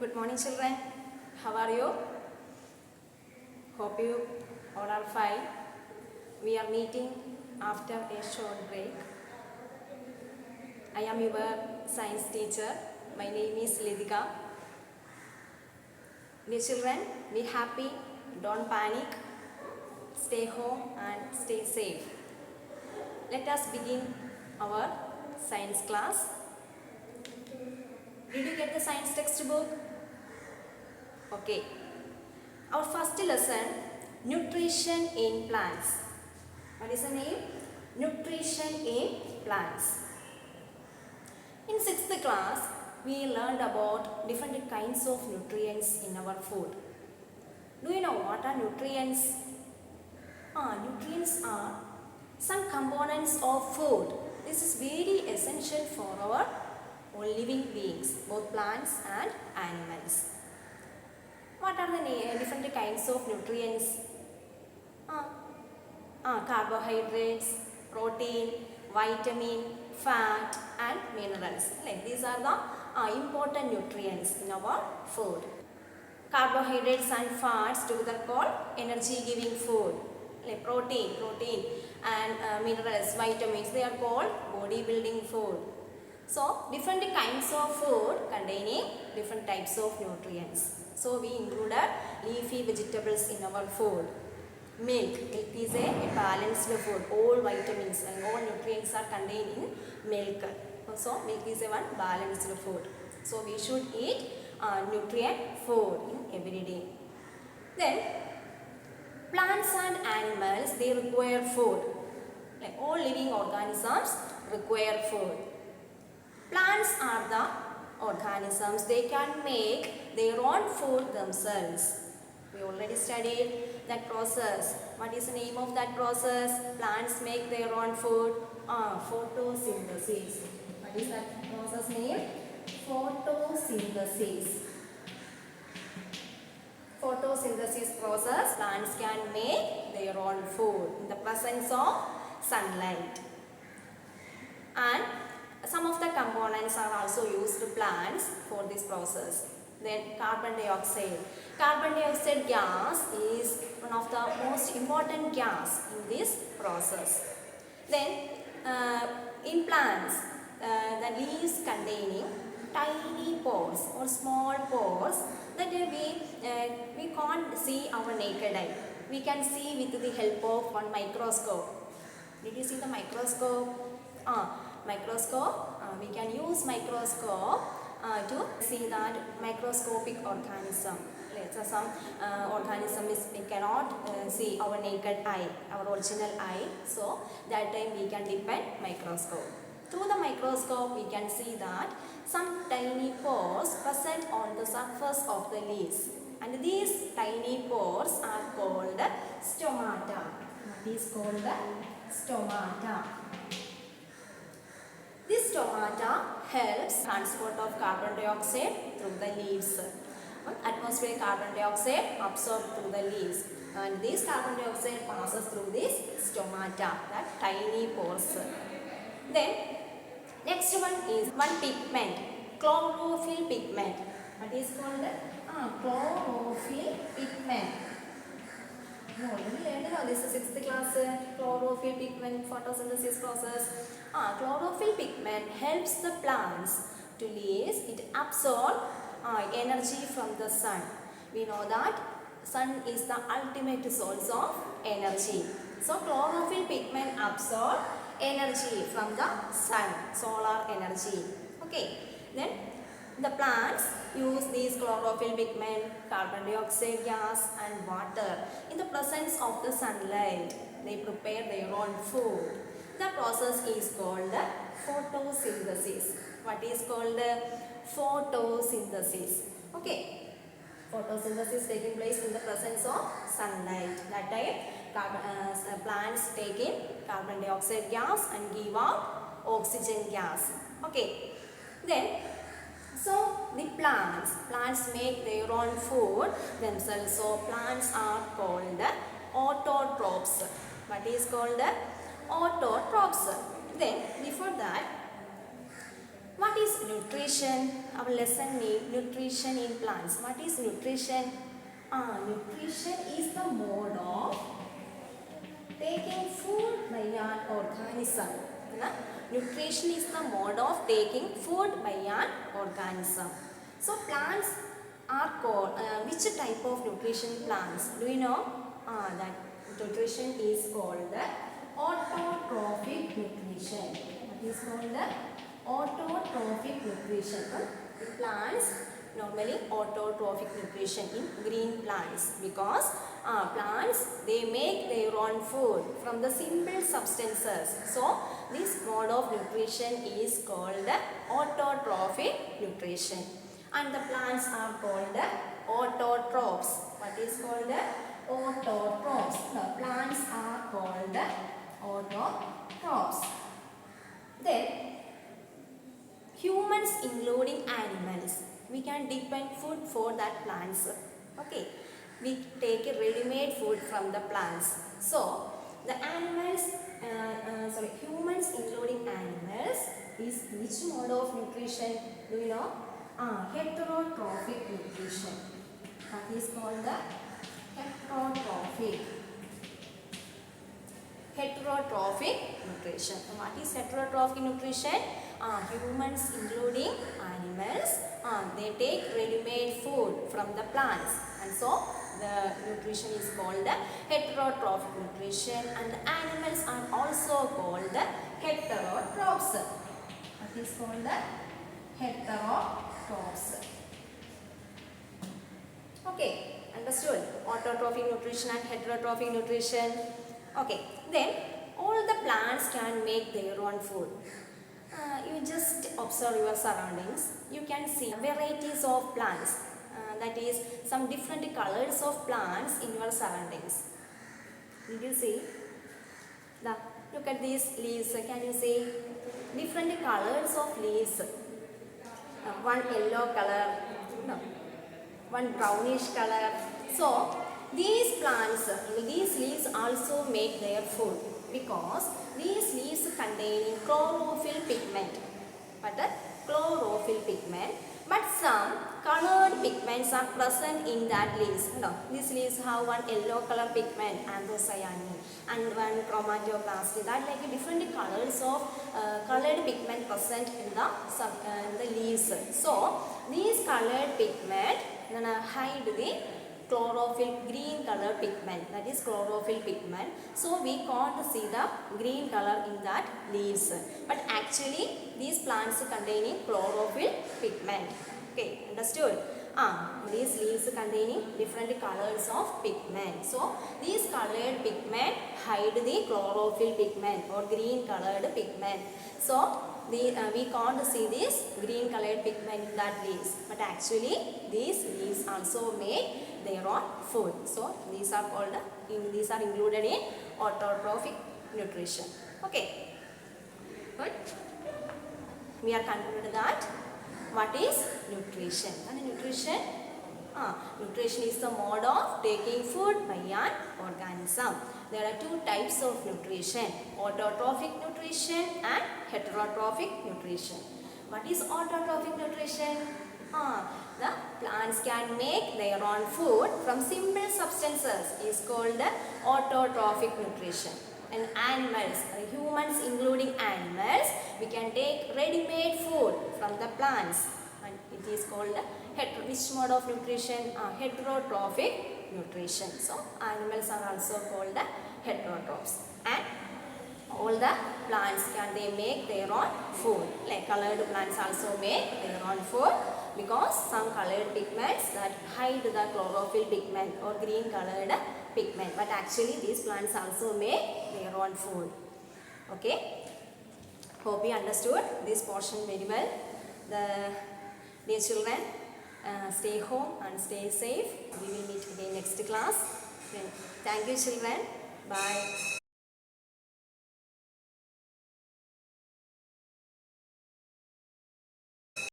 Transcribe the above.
Good morning, children. How are you? Hope you all are fine. We are meeting after a short break. I am your science teacher. My name is Lidika. Dear children, be happy, don't panic, stay home and stay safe. Let us begin our science class. Did you get the science textbook? Okay. Our first lesson, nutrition in plants. What is the name? Nutrition in plants. In 6th class, we learned about different kinds of nutrients in our food. Do you know what are nutrients? Nutrients are some components of food. This is very essential for our living beings, both plants and animals. What are the different kinds of nutrients? Carbohydrates, protein, vitamin, fat and minerals. These are the important nutrients in our food. Carbohydrates and fats together called energy giving food. Protein and minerals, vitamins, they are called body building food. So, different kinds of food containing different types of nutrients. So, we included leafy vegetables in our food. Milk is a balanced food. All vitamins and all nutrients are contained in milk. So, milk is a one balanced food. So, we should eat nutrient food in every day. Then, plants and animals, they require food. All living organisms require food. Plants are the organisms, they can make their own food themselves. We already studied that process. What is the name of that process? Plants make their own food. Photosynthesis. What is that process name? Photosynthesis. Photosynthesis process, plants can make their own food in the presence of sunlight. And some of the components are also used to plants for this process. Then carbon dioxide. Carbon dioxide gas is one of the most important gas in this process. Then in plants, the leaves containing tiny pores or small pores that we can't see our naked eye. We can see with the help of one microscope. Did you see the microscope? We can use microscope to see that microscopic organism. Some organism we cannot see our naked eye, our original eye. So that time we can depend microscope. Through the microscope we can see that some tiny pores present on the surface of the leaves. And these tiny pores are called stomata. What is called the stomata? This stomata helps transport of carbon dioxide through the leaves. Atmospheric carbon dioxide absorbed through the leaves, and this carbon dioxide passes through this stomata, that tiny pores. Then next one is one pigment, chlorophyll pigment. What is called chlorophyll pigment? You already learned this is 6th class. Chlorophyll pigment photosynthesis process. Chlorophyll pigment helps the plants to leaves. It absorbs energy from the sun. We know that sun is the ultimate source of energy. So chlorophyll pigment absorbs energy from the sun, solar energy. Okay. Then the plants use these chlorophyll pigment, carbon dioxide gas and water in the presence of the sunlight. They prepare their own food. The process is called photosynthesis. What is called photosynthesis? Okay. Photosynthesis taking place in the presence of sunlight. That time plants take in carbon dioxide gas and give out oxygen gas. Okay. Then so the plants make their own food themselves. So plants are called autotrophs. What is called autotrophs? Then before that, What is nutrition? Our lesson name, nutrition in plants. What is nutrition? Nutrition is the mode of taking food by an organism. Nutrition is the mode of taking food by an organism. So plants are called, which type of nutrition plants? Do you know? That nutrition is called the autotrophic nutrition. What is called the autotrophic nutrition? Plants normally autotrophic nutrition in green plants, because plants, they make their own food from the simple substances. So this mode of nutrition is called the autotrophic nutrition, and the plants are called the autotrophs. What is called the autotrophs? The plants are called the autotrophs. Then humans, including animals, we can depend food for that plants. Okay, we take a ready-made food from the plants. So the animals, humans including animals is which mode of nutrition? Do you know? Heterotrophic nutrition. That is called the heterotrophic nutrition. What is heterotrophic nutrition? Humans including animals, they take ready-made food from the plants, and so the nutrition is called the heterotrophic nutrition, and the animals are also called the heterotrophs. What is called the heterotrophs. Okay, understood? Autotrophic nutrition and heterotrophic nutrition. Okay, then all the plants can make their own food. You just observe your surroundings. You can see varieties of plants. That is, some different colors of plants in your surroundings. Did you see? Look at these leaves. Can you see? Different colors of leaves. One yellow color, one brownish color. So these plants, these leaves also make their food, because these leaves containing chlorophyll pigment. But chlorophyll pigment, but some colored pigments are present in that leaves. These leaves have one yellow color pigment, anthocyane, and one chromatoplasty. That like different colors of colored pigment present in the leaves. So these colored pigment hide the chlorophyll green color pigment, that is chlorophyll pigment. So we can't see the green color in that leaves, but actually these plants containing chlorophyll pigment. Okay, understood? These leaves containing different colors of pigment. So these colored pigment hide the chlorophyll pigment or green colored pigment. So we can't see this green colored pigment in that leaves, but actually these leaves also make their own food. So these are called, these are included in autotrophic nutrition. Okay, good. We are concluded that what is nutrition? And nutrition, nutrition is the mode of taking food by an organism. There are two types of nutrition: autotrophic nutrition and heterotrophic nutrition. What is autotrophic nutrition? The plants can make their own food from simple substances is called the autotrophic nutrition. And animals, humans including animals, we can take ready-made food from the plants, and it is called the which mode of nutrition? Heterotrophic nutrition. So animals are also called the heterotrophs, and all the plants can they make their own food. Like colored plants also make their own food, because some colored pigments that hide the chlorophyll pigment or green colored pigment, but actually these plants also make their own food. Okay, hope you understood this portion very well. Dear children, stay home and stay safe. We will meet again next class. Thank you children. Bye.